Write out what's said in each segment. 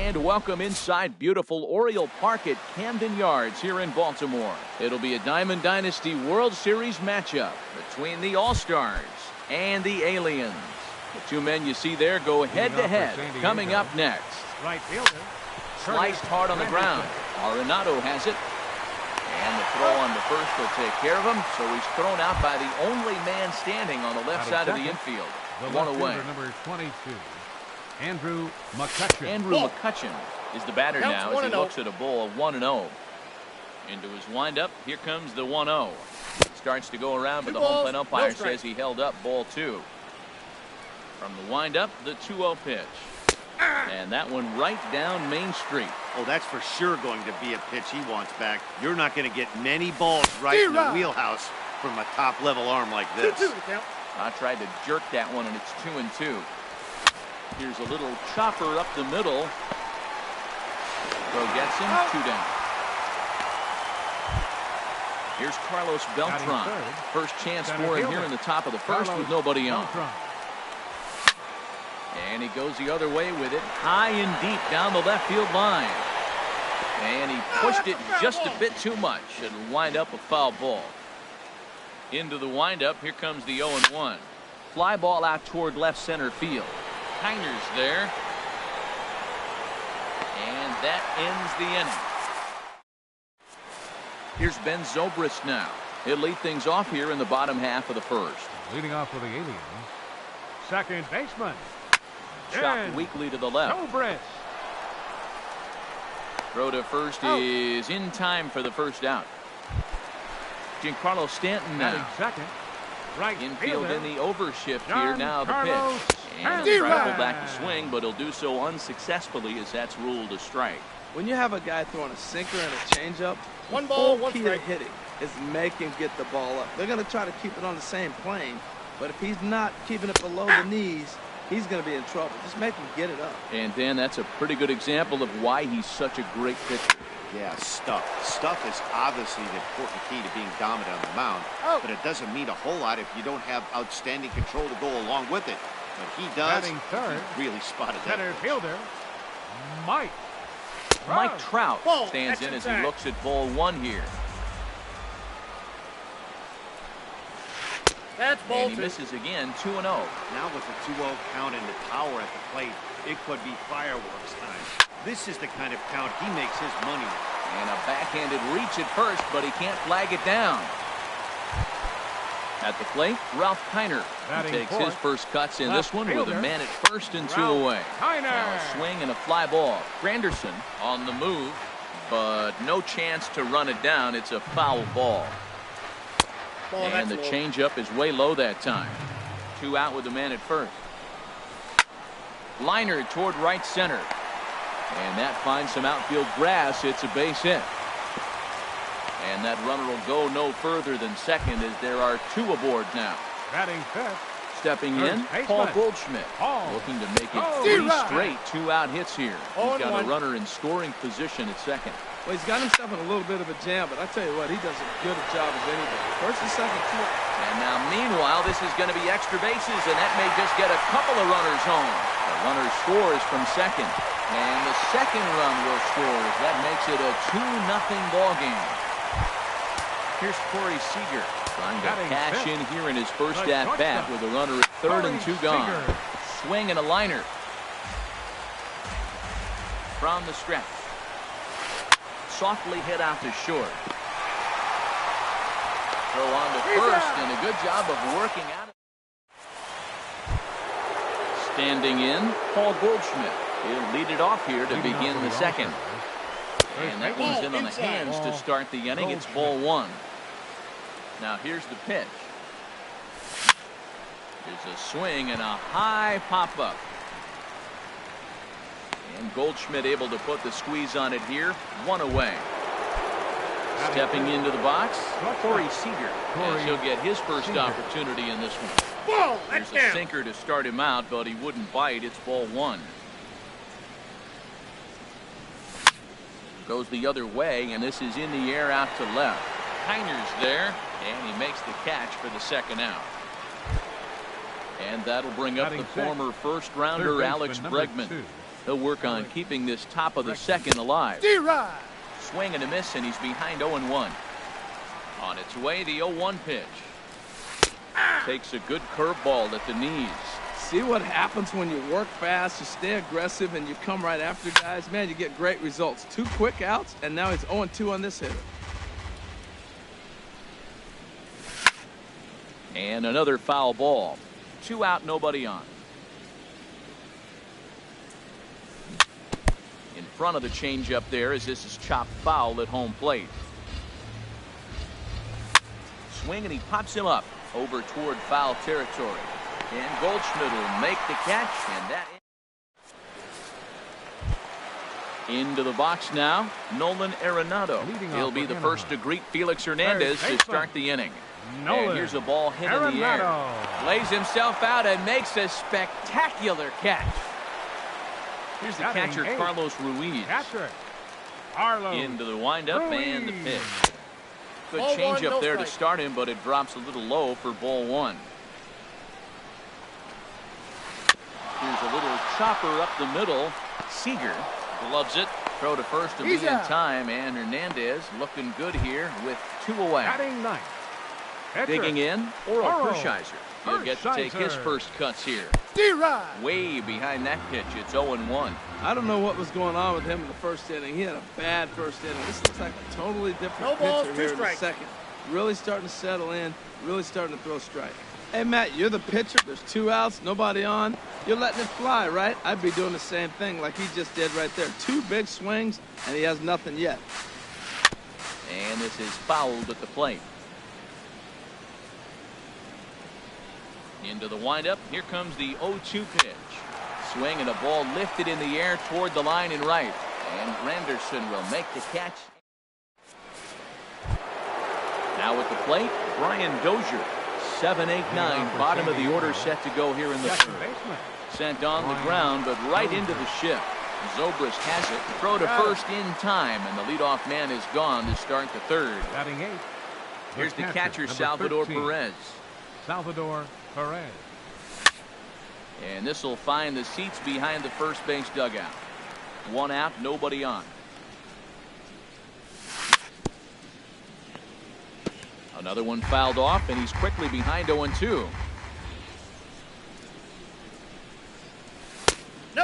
And welcome inside beautiful Oriole Park at Camden Yards here in Baltimore. It'll be a Diamond Dynasty World Series matchup between the All-Stars and the Aliens. The two men you see there go head-to-head. Coming up next. Right fielder. Sliced hard on the ground. Arenado has it. And the throw on the first will take care of him. So he's thrown out by the only man standing on the left side of the infield. One away. Number 22. Andrew McCutchen. Andrew McCutchen is the batter now as he looks at a ball of 1-0. Into his windup. Here comes the 1-0. Starts to go around, but the home plate umpire says he held up ball 2. From the windup, the 2-0 pitch. And that one right down Main Street. Oh, that's for sure going to be a pitch he wants back. You're not going to get many balls right in the wheelhouse from a top-level arm like this. I tried to jerk that one, and it's 2-2. Here's a little chopper up the middle. Throw gets him, 2 down. Here's Carlos Beltran. First chance for him here in the top of the first with nobody on. And he goes the other way with it, high and deep down the left field line. And he pushed it just a bit too much. It'll wind up a foul ball. Into the windup, here comes the 0-1. Fly ball out toward left center field. Heiner's there. And that ends the inning. Here's Ben Zobrist now. He'll lead things off here in the bottom half of the first. Leading off for the Aliens, second baseman. Chopped weakly to the left. Zobrist. Throw to first is in time for the first out. Giancarlo Stanton now. Second. Right infield in the overshift here. Now the pitch. And he'll try to pull back the swing, but he'll do so unsuccessfully as that's ruled a strike. When you have a guy throwing a sinker and a changeup, one ball, one key strike. to hitting is make him get the ball up. They're going to try to keep it on the same plane, but if he's not keeping it below the knees, he's going to be in trouble. Just make him get it up. And Dan, that's a pretty good example of why he's such a great pitcher. Yeah, stuff. Stuff is obviously the important key to being dominant on the mound, but it doesn't mean a whole lot if you don't have outstanding control to go along with it. But he does. Third, he really spotted that. Center fielder, Mike. Mike Trout stands in as he looks at ball 1 here. That's ball 2. And he misses again, 2-0. Now with the 2-0 count in the tower at the plate, it could be fireworks time. This is the kind of count he makes his money. And a backhanded reach at first, but he can't flag it down. At the plate, Ralph Kiner takes his first cuts in this one with a man at first and 2 away. Now a swing and a fly ball. Granderson on the move, but no chance to run it down. It's a foul ball. And the changeup is way low that time. 2 out with the man at first. Liner toward right center. And that finds some outfield grass. It's a base hit. And that runner will go no further than second as there are 2 aboard now. Batting fifth. Stepping in, Paul Goldschmidt. Looking to make it 3 straight 2-out hits here. He's got a runner in scoring position at second. Well, he's got himself in a little bit of a jam, but I tell you what, he does as good a job as anybody. First and second, 2 out. And now, meanwhile, this is going to be extra bases, and that may just get a couple of runners home. The runner scores from second. And the second run will score. That makes it a 2-0 ball game. Here's Corey Seager trying to cash in here in his first at-bat with a runner at third and 2 gone. Swing and a liner. From the stretch. Softly hit out to short. Throw on to first and a good job of working out. Standing in, Paul Goldschmidt. He'll lead it off here to begin the second. And that one's in on the hands to start the inning. It's ball 1. Now here's the pitch. There's a swing and a high pop-up. And Goldschmidt able to put the squeeze on it here. 1 away. Stepping into the box, Corey Seager. As he'll get his first opportunity in this one. There's a sinker to start him out, but he wouldn't bite. It's ball 1. Goes the other way, and this is in the air out to left. Heiner's there, and he makes the catch for the second out. And that'll bring up the former first-rounder Alex Bregman. He'll work on keeping this top of the second alive. Swing and a miss, and he's behind 0-1. On its way, the 0-1 pitch. Takes a good curveball at the knees. See what happens when you work fast, you stay aggressive, and you come right after guys? Man, you get great results. 2 quick outs, and now he's 0-2 on this hitter. And another foul ball. 2 out, nobody on. In front of the changeup there, as this is chopped foul at home plate. Swing, and he pops him up over toward foul territory. And Goldschmidt will make the catch, and that into the box now. Nolan Arenado. He'll be the first to greet Felix Hernandez to start the inning. And here's a ball hit in the air. Lays himself out and makes a spectacular catch. Here's the catcher, Carlos Ruiz. Into the windup and the pitch. Good changeup there to start him, but it drops a little low for ball 1. Here's a little chopper up the middle. Seager gloves it. Throw to first to be in time, and Hernandez looking good here with 2 away. Digging in, Oral Hershiser. He'll get to take his first cuts here. Way behind that pitch. It's 0-1. I don't know what was going on with him in the first inning. He had a bad first inning. This looks like a totally different pitcher here in the second. Really starting to settle in. Really starting to throw strikes. Hey, Matt, you're the pitcher. There's 2 outs, nobody on. You're letting it fly, right? I'd be doing the same thing like he just did right there. 2 big swings, and he has nothing yet. And this is fouled at the plate. Into the windup. Here comes the 0-2 pitch. Swing and a ball lifted in the air toward the line in right. And Granderson will make the catch. Now at the plate, Brian Dozier. 7-8-9, bottom of the order set to go here in the third. Sent on the ground, but right into the shift. Zobrist has it. Throw to first in time, and the leadoff man is gone to start the third. Here's the catcher, Salvador Perez. And this will find the seats behind the first base dugout. 1 out, nobody on. Another one fouled off, and he's quickly behind 0-2.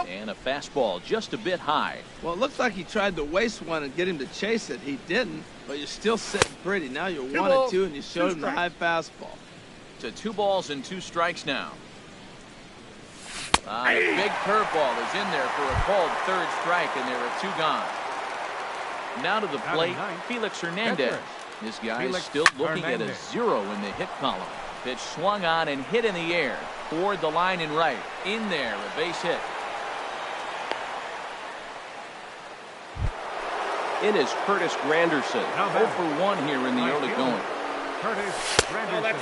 And a fastball just a bit high. Well, it looks like he tried to waste one and get him to chase it. He didn't, but you're still sitting pretty. Now you're 1-2, and you showed him the high fastball. To 2 balls and 2 strikes now. A big curveball is in there for a called third strike, and there are 2 gone. Now to the plate, Felix Hernandez. This guy is still looking at a 0 in the hit column. Pitch swung on and hit in the air toward the line in right. In there, a base hit. It is Curtis Granderson. 0 for 1 here in the early going.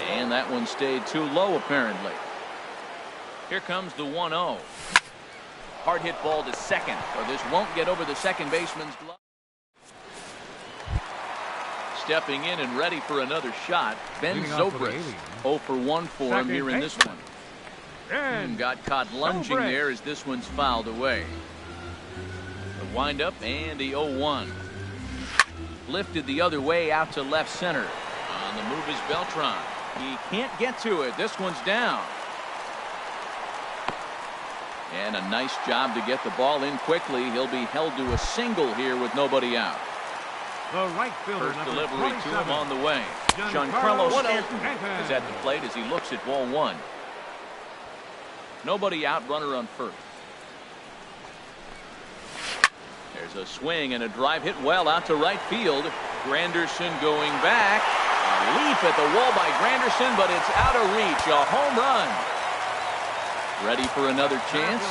And that one stayed too low, apparently. Here comes the 1-0. Hard hit ball to second, or this won't get over the second baseman's glove. Stepping in and ready for another shot, Ben Zobrist. 0 for 1 for him here in this one. Got caught lunging there as this one's fouled away. The windup and the 0-1. Lifted the other way out to left center. On the move is Beltran. He can't get to it. This one's down. And a nice job to get the ball in quickly. He'll be held to a single here with nobody out. The right fielder, first delivery to him on the way. Giancarlo Stanton is at the plate as he looks at ball 1. Nobody out, runner on first. There's a swing and a drive hit well out to right field. Granderson going back. A leap at the wall by Granderson, but it's out of reach. A home run. Ready for another chance?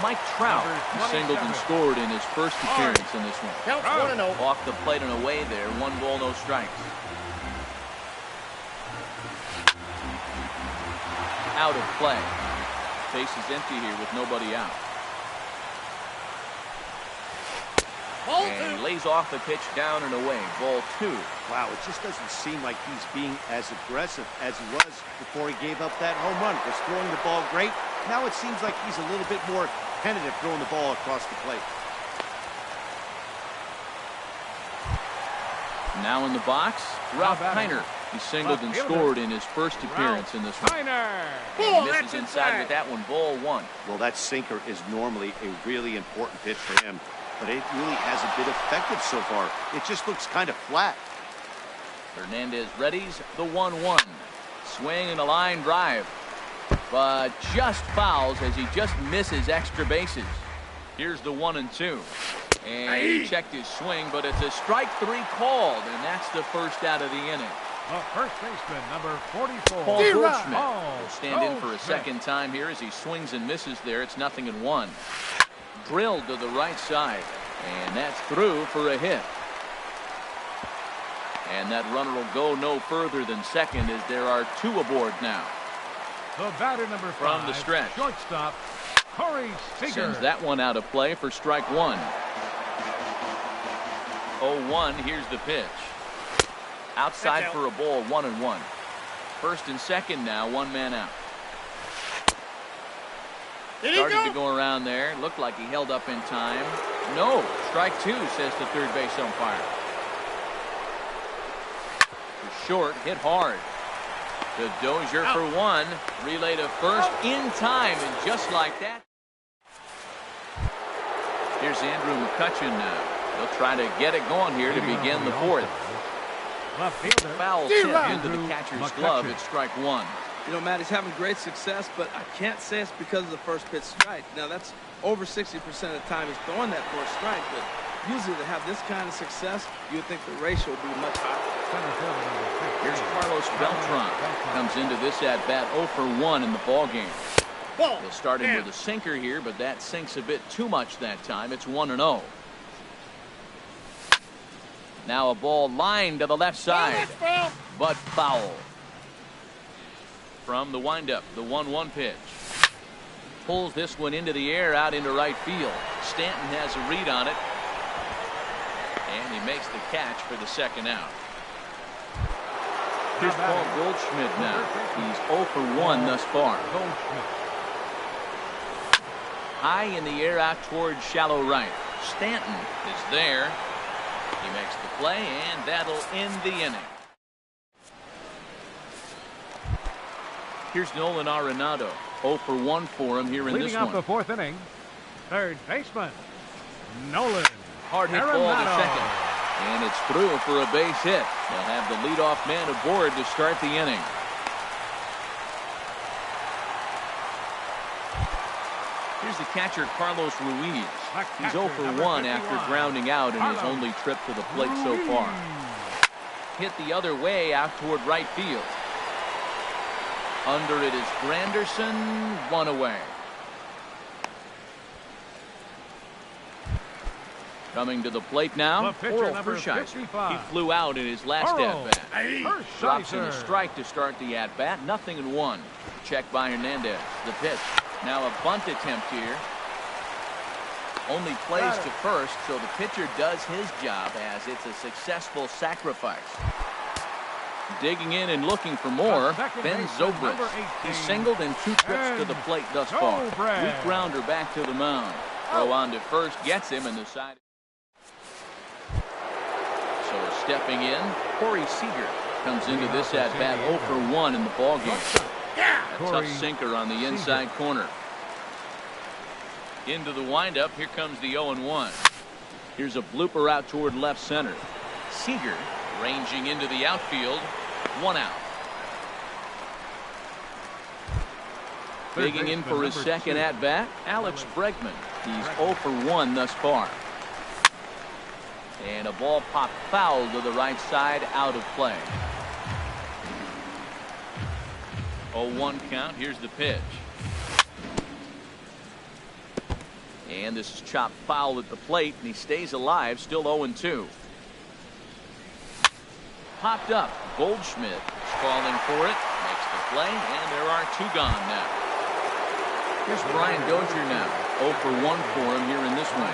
Mike Trout singled and scored in his first appearance in this one. Counts 1-0. Off the plate and away there. 1 ball, no strikes. Out of play. Base is empty here with nobody out. And he lays off the pitch down and away. Ball 2. Wow, it just doesn't seem like he's being as aggressive as he was before he gave up that home run. Was throwing the ball great. Now it seems like he's a little bit more tentative throwing the ball across the plate. Now in the box, Ralph Kiner. He singled and scored in his first appearance in this one. He misses inside with that one, ball one. Well, that sinker is normally a really important pitch for him, but it really hasn't been effective so far. It just looks kind of flat. Hernandez readies the 1-1. Swing and a line drive, but just fouls as he just misses extra bases. Here's the 1-2. And he checked his swing, but it's a strike 3 called, and that's the first out of the inning. The first baseman, number 44. Paul Goldschmidt will stand in for a second time here as he swings and misses there. It's 0-1. Drilled to the right side, and that's through for a hit. And that runner will go no further than second as there are 2 aboard now. The batter, number 5, from the stretch. Shortstop, Corey Seager. Sends that one out of play for strike 1. 0-1, here's the pitch. Outside for a ball, 1-1. First and second now, 1 man out. Started to go around there. Looked like he held up in time. No, strike 2, says the third base umpire. Short, hit hard. To Dozier for 1. Relay to first in time, and just like that. Here's Andrew McCutchen now. They'll try to get it going here to begin the 4th. Foul tip into the catcher's glove. It's strike 1. You know, Matt, he's having great success, but I can't say it's because of the first pitch strike. Now, that's over 60% of the time he's throwing that first strike, but usually to have this kind of success, you would think the ratio would be much higher. Here's Carlos Beltran. Comes into this at-bat 0 for 1 in the ballgame. He'll start in with a sinker here, but that sinks a bit too much that time. It's 1-0. Now a ball lined to the left side, but foul. From the windup, the 1-1 pitch. Pulls this one into the air out into right field. Stanton has a read on it, and he makes the catch for the second out. Here's Paul Goldschmidt now. He's 0 for 1 thus far. High in the air out towards shallow right. Stanton is there. He makes the play, and that'll end the inning. Here's Nolan Arenado. 0 for 1 for him here in this one. Leading off the 4th inning, third baseman, Nolan Hard hit ball to second. And it's through for a base hit. They'll have the leadoff man aboard to start the inning. Here's the catcher, Carlos Ruiz. He's 0 for 1 after grounding out in his only trip to the plate so far. Hit the other way out toward right field. Under it is Granderson, 1 away. Coming to the plate now, Oral Hershiser. He flew out in his last at-bat. Drops in a strike to start the at-bat, 0-1. Checked by Hernandez. The pitch. Now a bunt attempt here. Only plays to first, so the pitcher does his job as it's a successful sacrifice. Digging in and looking for more, Ben Zobrist. He singled in 2 trips to the plate thus far. Weak grounder back to the mound. Throw on to first, gets him in the side. So stepping in, Corey Seager comes into this at-bat 0 for 1 in the ballgame. A tough sinker on the inside corner. Into the windup, here comes the 0-1. Here's a blooper out toward left center. Seager ranging into the outfield, 1 out. Digging in for his second at-bat, Alex Bregman. He's 0 for 1 thus far. And a ball popped foul to the right side, out of play. 0-1 count. Here's the pitch. And this is chopped foul at the plate, and he stays alive, still 0-2. Popped up. Goldschmidt is calling for it. Makes the play, and there are 2 gone now. Here's Brian Dozier now. 0 for 1 for him here in this one.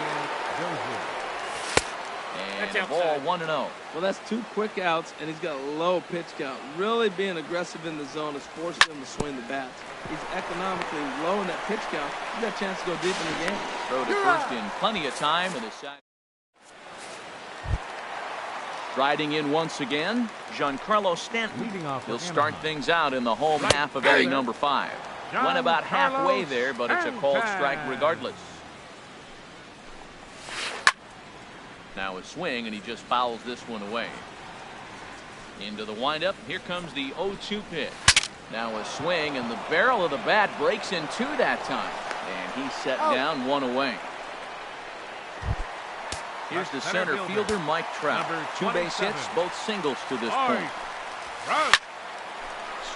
And a ball 1-0. Well, that's 2 quick outs, and he's got a low pitch count. Really being aggressive in the zone has forced him to swing the bats. He's economically low in that pitch count. He's got a chance to go deep in the game. Throw to first in plenty of time, and the side. Riding in once again, Giancarlo Stanton. He'll start things out in the home half of inning number 5. Went about halfway there, but it's a called strike regardless. Now a swing, and he just fouls this one away. Into the windup. Here comes the 0-2 pitch. Now a swing, and the barrel of the bat breaks in 2 that time. And he's set down 1 away. Here's the center fielder, Mike Trout. 2 base hits, both singles to this point.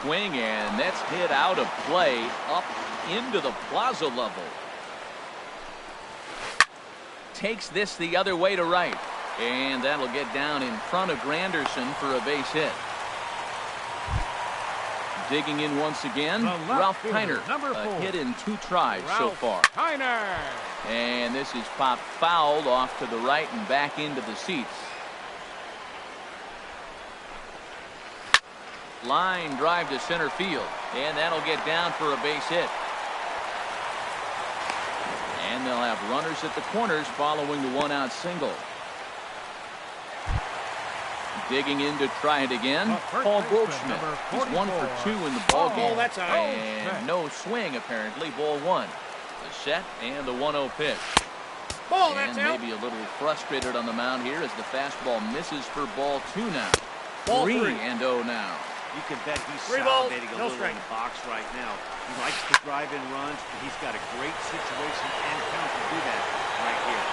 Swing, and that's hit out of play up into the plaza level. Takes this the other way to right, and that'll get down in front of Granderson for a base hit. Digging in once again, Ralph Kiner. A hit in 2 tries so far. And this is popped fouled off to the right and back into the seats. Line drive to center field, and that'll get down for a base hit. And they'll have runners at the corners following the 1-out single. Digging in to try it again, Paul Goldschmidt. He's 1 for 2 in the ballgame. And no swing, apparently. Ball 1. The set and the 1-0 pitch. And maybe a little frustrated on the mound here as the fastball misses for ball 2 now. 3-0 now. You can bet he's salivating a little in the box right now. He likes to drive in runs, and he's got a great situation and count to do that right here.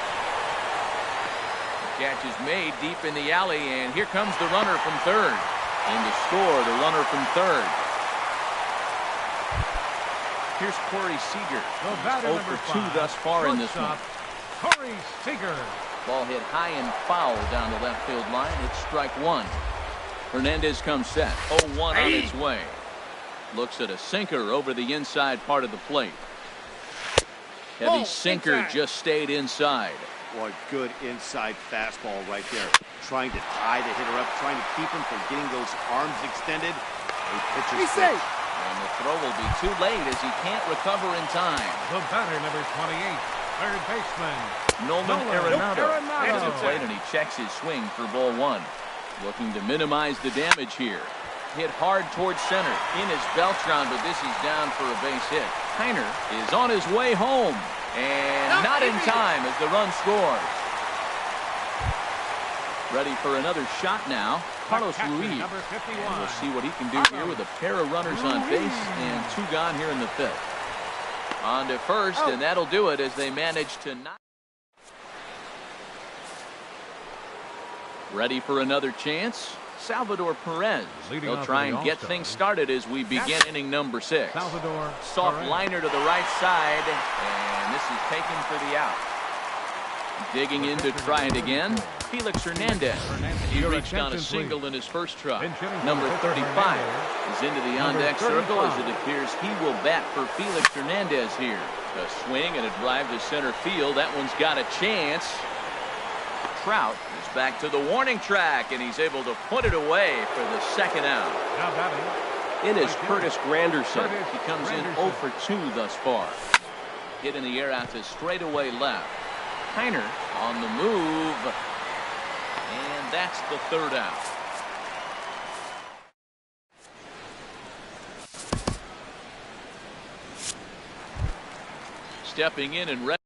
The catch is made deep in the alley, and here comes the runner from third. And to score, the runner from third. Here's Corey Seager. 0 for 2 thus far in this one. Corey Seager. Ball hit high and foul down the left field line. It's strike 1. Hernandez comes set. 0-1 on its way. Looks at a sinker over the inside part of the plate. Heavy sinker just stayed inside. Boy, good inside fastball right there. Trying to tie the hitter up, trying to keep him from getting those arms extended. A pitcher's pitch. And the throw will be too late as he can't recover in time. The batter, number 28, third baseman, Nolan Arenado at the plate, and he checks his swing for ball 1. Looking to minimize the damage here. Hit hard towards center. In his Beltran, but this is down for a base hit. Kiner is on his way home. And not in time as the run scores. Ready for another shot now. Carlos Ruiz. And we'll see what he can do here with a pair of runners on base and 2 gone here in the 5th. On to first, and that'll do it as they manage to not. Ready for another chance? Salvador Perez. They'll try and get things started as we begin inning number 6. Soft liner to the right side, and this is taken for the out. Digging in to try it again, Felix Hernandez. He reached on a single in his first try. Number 35 is into the on-deck circle as it appears he will bat for Felix Hernandez here. A swing and a drive to center field. That one's got a chance. Trout is back to the warning track, and he's able to put it away for the 2nd out. It is Curtis Granderson. He comes in 0 for 2 thus far. Hit in the air out to straightaway left. Kiner on the move, and that's the 3rd out. Stepping in and ready.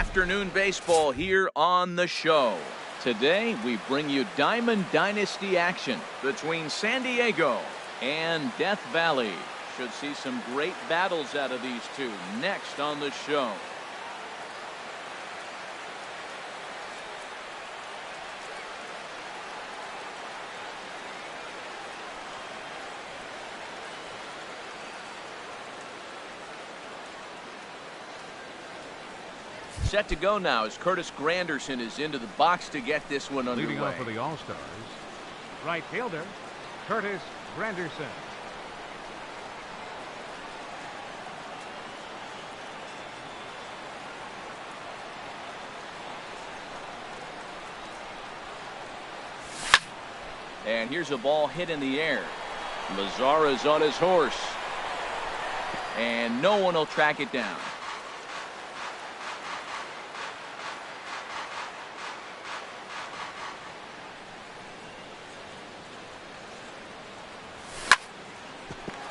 afternoon baseball here on the show. Today, we bring you Diamond Dynasty action between San Diego and Death Valley. Should see some great battles out of these two next on the show. Set to go now as Curtis Granderson is into the box to get this one underway. Leading off for the All-Stars, right fielder, Curtis Granderson. And here's a ball hit in the air. Lazara's on his horse. And no one will track it down.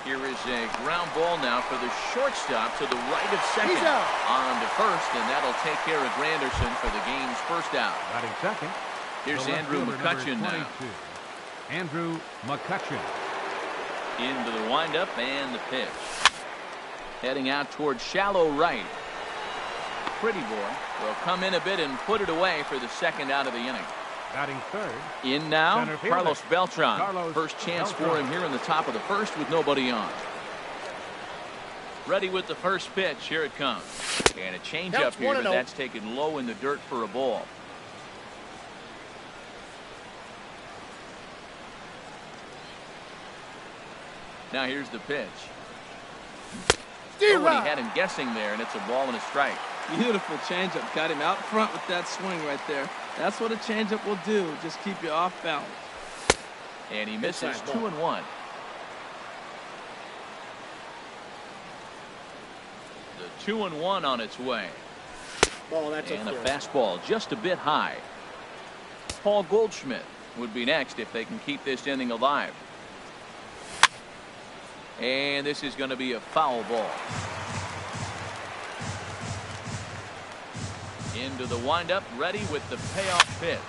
Here is a ground ball now for the shortstop to the right of second. On to first, and that'll take care of Granderson for the game's first out. Batting second. Here's Andrew McCutchen now. Andrew McCutchen. Into the windup and the pitch. Heading out towards shallow right. Pretty boy will come in a bit and put it away for the second out of the inning. Batting third. In now, Carlos Beltran. First chance for him here in the top of the first with nobody on. Ready with the first pitch. Here it comes. And a changeup here, but that's taken low in the dirt for a ball. Now here's the pitch. Oh, and he had him guessing there, and it's a ball and a strike. Beautiful changeup. Got him out front with that swing right there. That's what a changeup will do. Just keep you off balance. And he misses 2-1. The 2-1 on its way. And a fastball just a bit high. Paul Goldschmidt would be next if they can keep this inning alive. And this is going to be a foul ball. Into the windup, ready with the payoff pitch.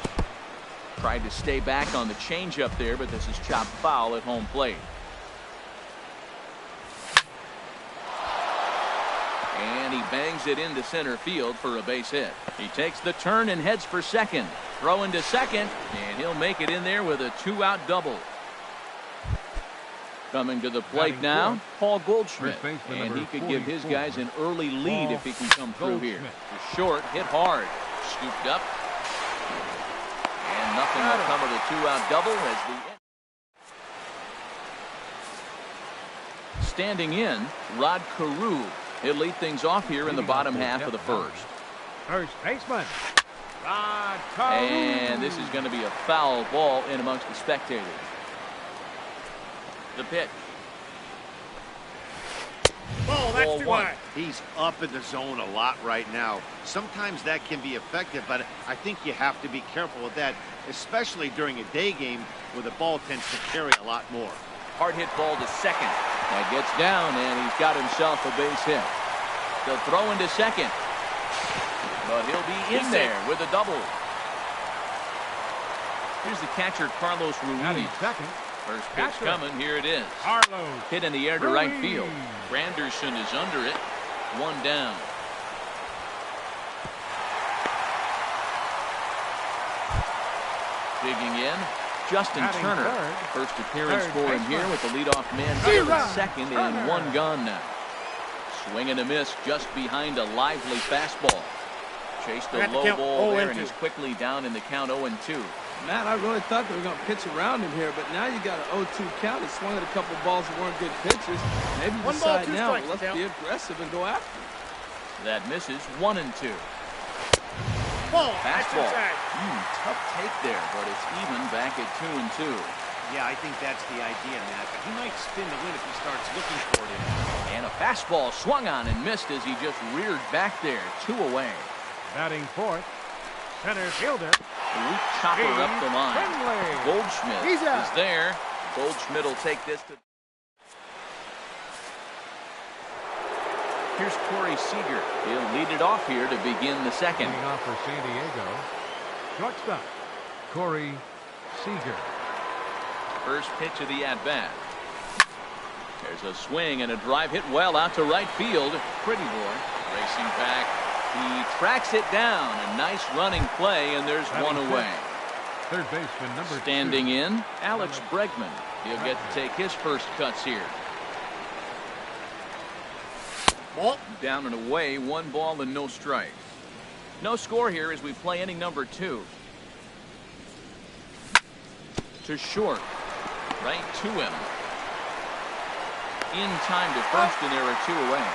Tried to stay back on the changeup there, but this is chopped foul at home plate. And he bangs it into center field for a base hit. He takes the turn and heads for second. Throw into second, and he'll make it in there with a 2-out double. Coming to the plate now, Paul Goldschmidt, and he could give his guys an early lead if he can come through here. The short, hit hard, scooped up, and nothing will come of the 2-out double as the standing in, Rod Carew. He'll lead things off here in the bottom half of the first. First baseman, Rod Carew. And this is going to be a foul ball in amongst the spectators. The pitch. Ball one. He's up in the zone a lot right now. Sometimes that can be effective, but I think you have to be careful with that, especially during a day game where the ball tends to carry a lot more. Hard hit ball to second. That gets down, and he's got himself a base hit. They'll throw into second, but he'll be in there with a double. Here's the catcher, Carlos Ruiz. Second. First pitch coming, here it is. Carlos hit in the air to right field. Granderson is under it. One down. Digging in, Justin Turner. First appearance for him here with the leadoff man there at second, and one gone now. Swing and a miss just behind a lively fastball. Chased a low ball there, and he's quickly down in the count 0-2. Matt, I really thought they were going to pitch around him here, but now you got an 0-2 count. He swung at a couple balls that weren't good pitches. Maybe decide now, let's be aggressive and go after him. That misses 1-2. Fastball. Tough take there, but it's even back at 2-2. Yeah, I think that's the idea, Matt. But he might spin the win if he starts looking for it. And a fastball swung on and missed as he just reared back there. 2 away. Batting fourth, center fielder. Weak chopper up the line. Goldschmidt is there. Goldschmidt will take this to Here's Corey Seager. He'll lead it off here to begin the second. Leading off for San Diego, shortstop, Corey Seager. First pitch of the at-bat. There's a swing and a drive hit well out to right field. Pretty boy racing back. He tracks it down. A nice running play, and there's one away. Third baseman number Standing 2. in, Alex Bregman. He'll get to take his first cuts here. Ball. Down and away, 1 ball and no strikes. No score here as we play inning number 2. To short. Right to him. In time to first, and there are 2 away.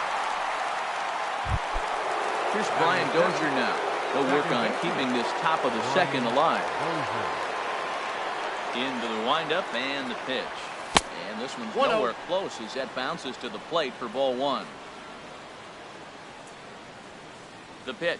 Here's Brian Dozier now. He'll work on keeping this top of the second alive. Into the windup and the pitch. And this one's nowhere close as that bounces to the plate for ball 1. The pitch.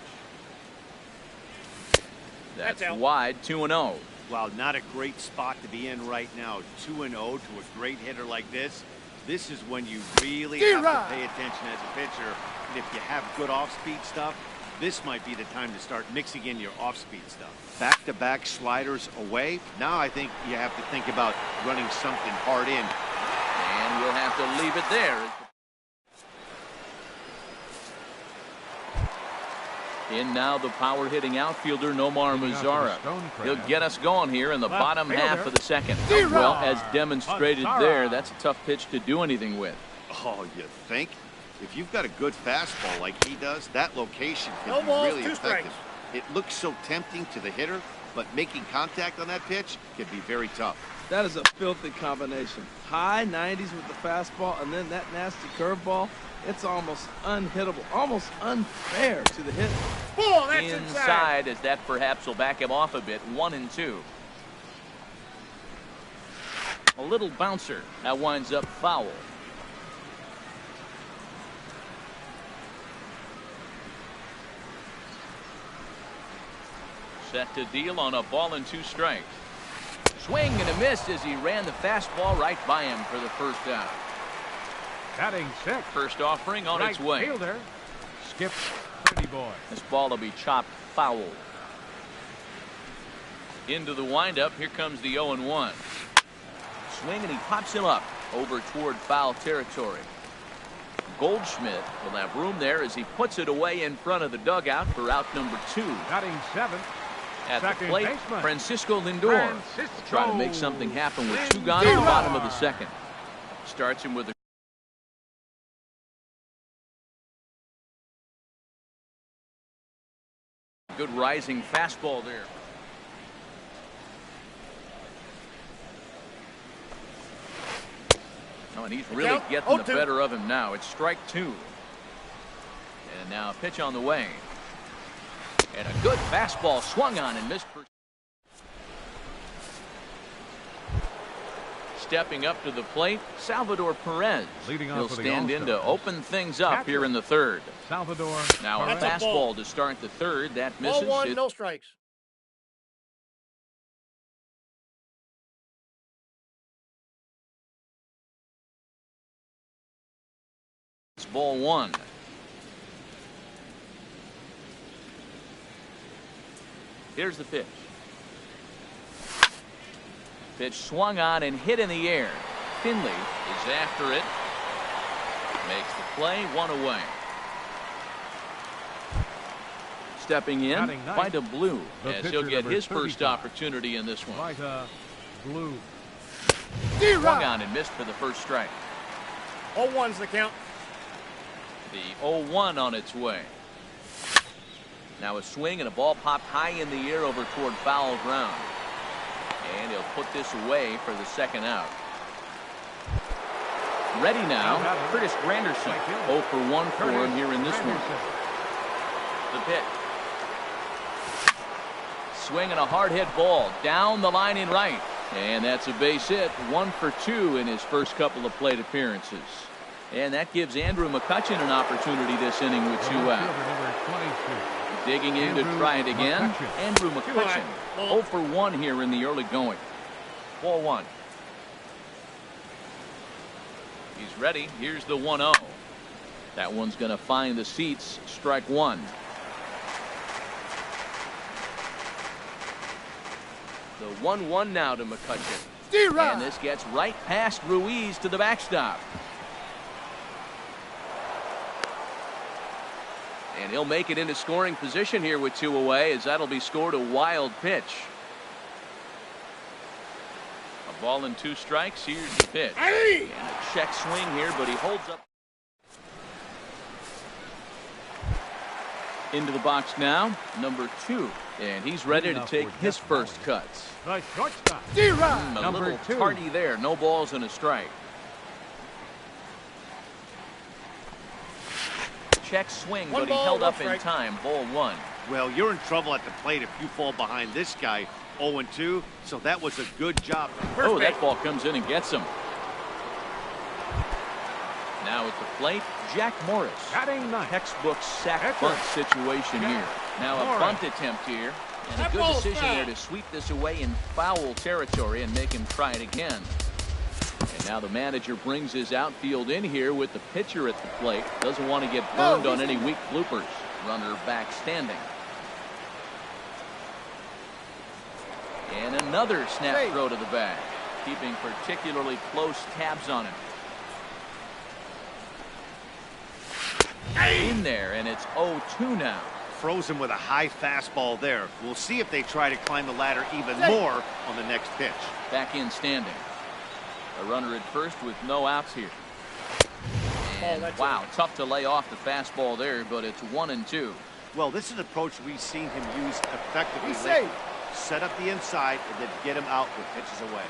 That's wide, 2-0. Wow, not a great spot to be in right now. 2-0 to a great hitter like this. This is when you really have to pay attention as a pitcher. And if you have good off-speed stuff, this might be the time to start mixing in your off-speed stuff. Back-to-back sliders away. Now I think you have to think about running something hard in. And we'll have to leave it there. In now the power-hitting outfielder Nomar Mazara. He'll get us going here in the bottom half of the second. Well, as demonstrated there, that's a tough pitch to do anything with. Oh, you think? If you've got a good fastball like he does, that location can be really effective. It looks so tempting to the hitter, but making contact on that pitch can be very tough. That is a filthy combination. High 90s with the fastball, and then that nasty curveball. It's almost unhittable, almost unfair to the hitter. Oh, that's inside, as that perhaps will back him off a bit. 1-2. A little bouncer. That winds up foul. Set to deal on a ball and 2 strikes. Swing and a miss as he ran the fastball right by him for the first out. Batting 6. First offering on its way. Fielder, Skip Pretty Boy. This ball will be chopped foul. Into the windup. Here comes the 0-1. Swing and he pops him up over toward foul territory. Goldschmidt will have room there as he puts it away in front of the dugout for out number 2. Batting 7. At the plate, Francisco Lindor will try to make something happen with 2 gone at the bottom of the second. Starts him with a good rising fastball there. Oh, and he's really getting the better of him now. It's strike 2. And now a pitch on the way. And a good fastball swung on and missed. Stepping up to the plate, Salvador Perez. He'll stand in to open things up here in the third. Salvador. Now a fastball to start the third. That misses. Ball 1, no strikes. It's ball 1. Here's the pitch. Pitch swung on and hit in the air. Finley is after it. Makes the play, 1 away. Stepping in, Vida Blue, as he'll get his first opportunity in this one. Vida Blue. Swung on and missed for the first strike. 0-1's the count. The 0-1 on its way. Now a swing and a ball popped high in the air over toward foul ground. And he'll put this away for the second out. Ready now, Curtis Granderson. 0 for 1 for him here in this one. The pitch. Swing and a hard hit ball down the line in right. And that's a base hit. 1 for 2 in his first couple of plate appearances. And that gives Andrew McCutchen an opportunity this inning with 2 out. Digging in to try it again. Andrew McCutchen. 0 for 1 here in the early going. Ball 1. He's ready. Here's the 1-0. That one's going to find the seats. Strike one. The 1-1 now to McCutchen. And this gets right past Ruiz to the backstop. And he'll make it into scoring position here with 2 away, as that'll be scored a wild pitch. A ball and 2 strikes. Here's the pitch. And a check swing here, but he holds up. Into the box now, number 2. And he's ready to take his first cuts. The shortstop. A little tardy there. No balls and a strike. Check swing, but he held up in time. Ball 1. Well, you're in trouble at the plate if you fall behind this guy. 0-2, so that was a good job. Oh, that ball comes in and gets him. Now at the plate, Jack Morris. Batting ninth. Textbook sack bunt situation here. Now a bunt attempt here. And a good decision there to sweep this away in foul territory and make him try it again. And now the manager brings his outfield in here with the pitcher at the plate. Doesn't want to get burned on any weak bloopers. Runner back standing. And another snap throw to the bag. Keeping particularly close tabs on him. In there, and it's 0-2 now. Froze him with a high fastball there. We'll see if they try to climb the ladder even more on the next pitch. Back in standing. A runner at first with no outs here. And wow, tough to lay off the fastball there, but it's 1-2. Well, this is an approach we've seen him use effectively lately. Set up the inside and then get him out with pitches away.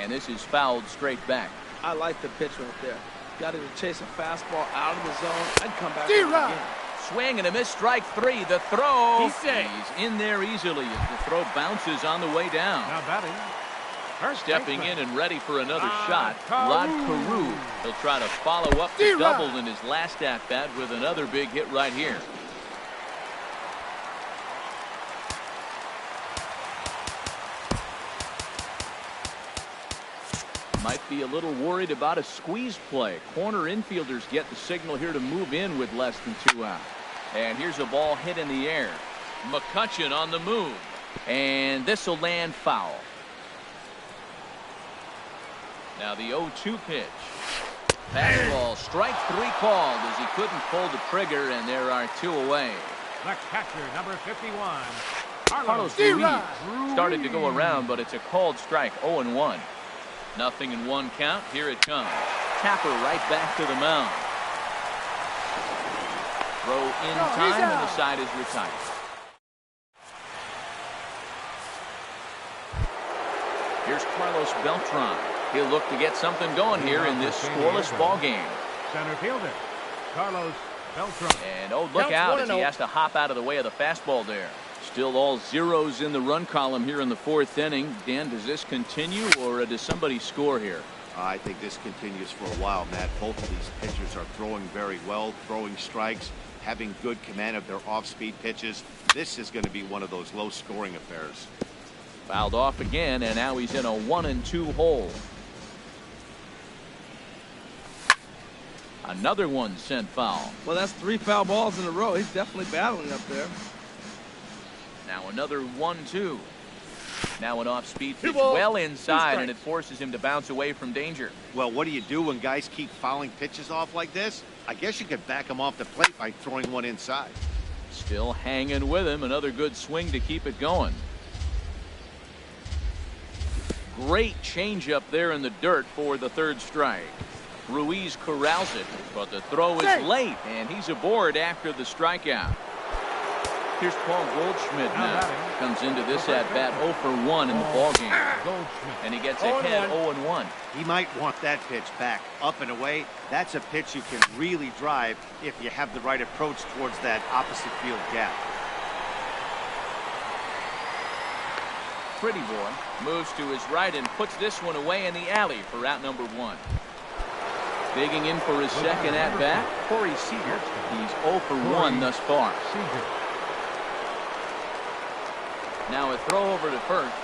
And this is fouled straight back. I like the pitch right there. Got him to chase a fastball out of the zone. I'd come back again. Swing and a miss. Strike 3. The throw. He's in there easily as the throw bounces on the way down. Now batting. Stepping in and ready for another shot. Rod Carew. He'll try to follow up the double in his last at-bat with another big hit right here. Might be a little worried about a squeeze play. Corner infielders get the signal here to move in with less than 2 out. And here's a ball hit in the air. McCutchen on the move. And this will land foul. Now the 0-2 pitch. Fastball, strike 3 called as he couldn't pull the trigger, and there are 2 away. The catcher, number 51. Carlos Ruiz started to go around, but it's a called strike. 0-1. Nothing in 1 count. Here it comes. Tapper right back to the mound. Throw in time, and the side is retired. Here's Carlos Beltran. He'll look to get something going here in this scoreless ball game. Center fielder, Carlos Beltran. And oh, look out as he has to hop out of the way of the fastball there. Still all zeros in the run column here in the 4th inning. Dan, does this continue, or does somebody score here? I think this continues for a while, Matt. Both of these pitchers are throwing very well, throwing strikes, having good command of their off-speed pitches. This is going to be one of those low-scoring affairs. Fouled off again, and now he's in a 1-2 hole. Another one sent foul. Well, that's 3 foul balls in a row. He's definitely battling up there. Now another 1-2. Now an off-speed pitch well inside, and it forces him to bounce away from danger. Well, what do you do when guys keep fouling pitches off like this? I guess you could back him off the plate by throwing one inside. Still hanging with him. Another good swing to keep it going. Great changeup there in the dirt for the 3rd strike. Ruiz corrals it, but the throw is late, and he's aboard after the strikeout. Here's Paul Goldschmidt now. Comes into this at-bat 0 for 1 in the ballgame. And he gets ahead 0-1. He might want that pitch back, up and away. That's a pitch you can really drive if you have the right approach towards that opposite field gap. Pretty boy moves to his right and puts this one away in the alley for out number 1. Digging in for his second at-bat, Corey Seager. He's 0 for 1 thus far. Now a throw over to first.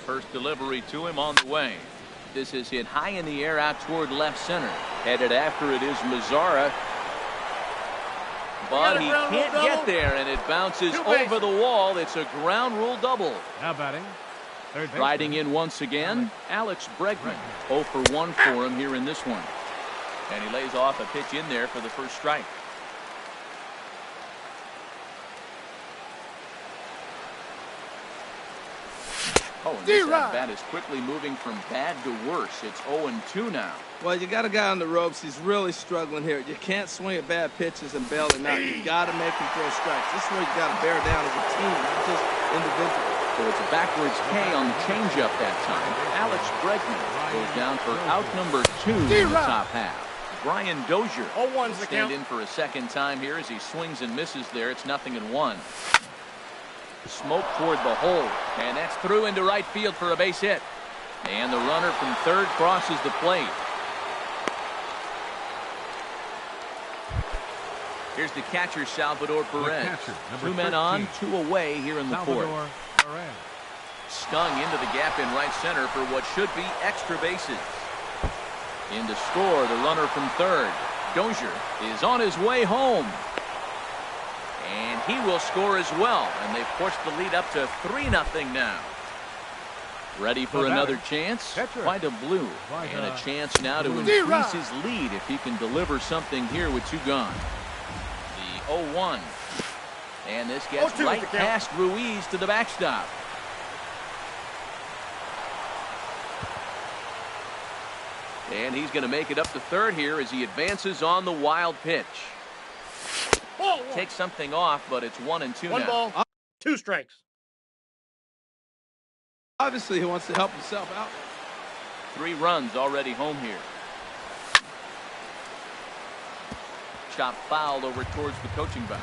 First delivery to him on the way. This is hit high in the air out toward left center. Headed after it is Mazzara. But he can't get there, and it bounces over the wall. It's a ground rule double. Now batting. Third base. Riding in once again, Alex Bregman. 0 for 1 for him here in this one. And he lays off a pitch in there for the first strike. Oh, and this at-bat is quickly moving from bad to worse. It's 0-2 now. Well, you got a guy on the ropes. He's really struggling here. You can't swing at bad pitches and bail him out. You got to make him throw strikes. This is where you got to bear down as a team, not just individually. So it's a backwards K on the changeup that time. Alex Bregman goes down for out number 2 in the top half. Brian Dozier will stand in for a second time here as he swings and misses there. It's 0-1. Smoke toward the hole, and that's through into right field for a base hit. And the runner from third crosses the plate. Here's the catcher, Salvador Perez. 2 men on, 2 away here in the fourth. Stung into the gap in right center for what should be extra bases. In to score, the runner from third. Dozier is on his way home. And he will score as well. And they've pushed the lead up to 3-0 now. Ready for another chance? Quite a blue. And a chance now to increase his lead if he can deliver something here with 2 gone. The 0-1. And this gets right past Ruiz to the backstop. And he's going to make it up to third here as he advances on the wild pitch. Takes something off, but it's 1-2 now. 1 ball, 2 strikes. Obviously, he wants to help himself out. 3 runs already home here. Chop fouled over towards the coaching box.